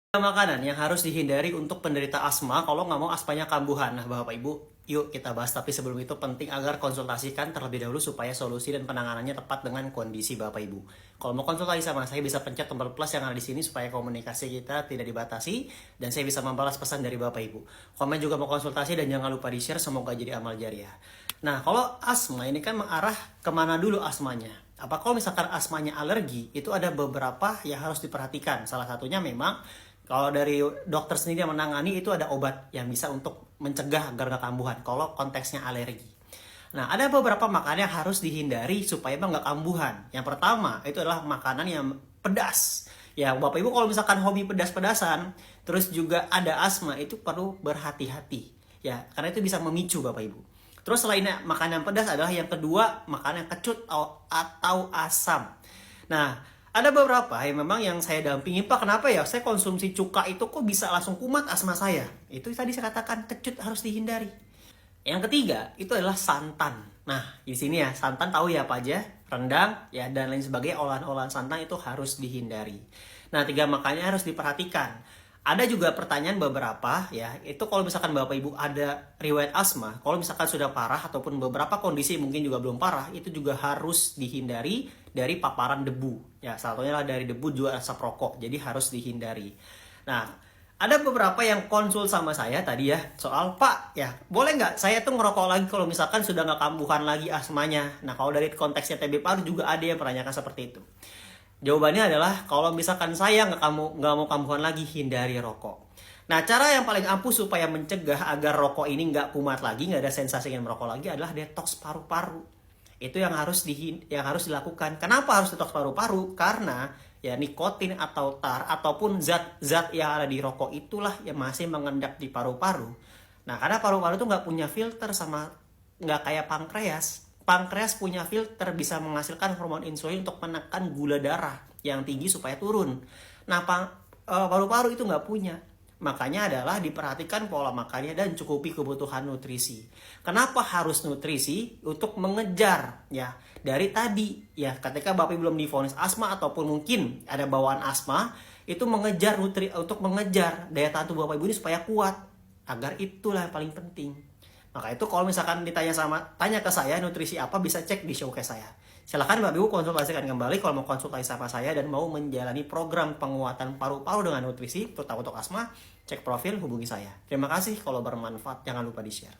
Makanan yang harus dihindari untuk penderita asma kalau nggak mau asmanya kambuhan. Nah, Bapak Ibu, yuk kita bahas. Tapi sebelum itu penting agar konsultasikan terlebih dahulu supaya solusi dan penanganannya tepat dengan kondisi Bapak Ibu. Kalau mau konsultasi sama saya bisa pencet tombol plus yang ada di sini supaya komunikasi kita tidak dibatasi dan saya bisa membalas pesan dari Bapak Ibu. Komen juga mau konsultasi dan jangan lupa di-share, semoga jadi amal jariah. Nah, kalau asma ini kan mengarah kemana dulu asmanya? Apa kalau misalkan asmanya alergi, itu ada beberapa yang harus diperhatikan. Salah satunya memang kalau dari dokter sendiri yang menangani itu ada obat yang bisa untuk mencegah agar nggak kambuhan kalau konteksnya alergi. Nah, ada beberapa makanan yang harus dihindari supaya nggak kambuhan. Yang pertama itu adalah makanan yang pedas. Ya, Bapak Ibu kalau misalkan hobi pedas-pedasan, terus juga ada asma, itu perlu berhati-hati. Ya, karena itu bisa memicu Bapak Ibu. Terus selain makanan pedas adalah yang kedua, makanan kecut atau asam. Nah, ada beberapa yang memang yang saya dampingi, Pak, kenapa ya saya konsumsi cuka itu kok bisa langsung kumat asma saya? Itu tadi saya katakan kecut harus dihindari. Yang ketiga itu adalah santan. Nah, di sini ya santan tahu ya apa aja, rendang ya dan lain sebagainya, olahan-olahan santan itu harus dihindari. Nah, tiga makanya harus diperhatikan. Ada juga pertanyaan beberapa ya, itu kalau misalkan Bapak Ibu ada riwayat asma, kalau misalkan sudah parah ataupun beberapa kondisi mungkin juga belum parah, itu juga harus dihindari dari paparan debu. Ya, salah satunya dari debu juga asap rokok, jadi harus dihindari. Nah, ada beberapa yang konsul sama saya tadi ya, soal Pak, ya boleh nggak saya tuh ngerokok lagi kalau misalkan sudah nggak kambuhan lagi asmanya. Nah, kalau dari konteksnya TB paru juga ada yang menanyakan seperti itu. Jawabannya adalah kalau misalkan saya nggak mau kambuhan lagi, hindari rokok. Nah, cara yang paling ampuh supaya mencegah agar rokok ini nggak kumat lagi, nggak ada sensasi ingin merokok lagi adalah detoks paru-paru. Itu yang harus dilakukan. Kenapa harus detoks paru-paru? Karena ya nikotin atau tar ataupun zat-zat yang ada di rokok itulah yang masih mengendap di paru-paru. Nah, karena paru-paru itu nggak punya filter, sama nggak kayak pankreas. Pankreas punya filter, bisa menghasilkan hormon insulin untuk menekan gula darah yang tinggi supaya turun. Nah, paru-paru itu nggak punya. Makanya adalah diperhatikan pola makannya dan cukupi kebutuhan nutrisi. Kenapa harus nutrisi? Untuk mengejar ya dari tadi ya, ketika Bapak belum divonis asma ataupun mungkin ada bawaan asma, itu mengejar untuk mengejar daya tahan tubuh Bapak Ibu ini supaya kuat. Agar itulah yang paling penting. Maka itu kalau misalkan tanya ke saya nutrisi apa, bisa cek di showcase saya. Silahkan Bapak Ibu konsultasikan kembali kalau mau konsultasi sama saya dan mau menjalani program penguatan paru-paru dengan nutrisi, terutama untuk asma, cek profil, hubungi saya. Terima kasih, kalau bermanfaat jangan lupa di-share.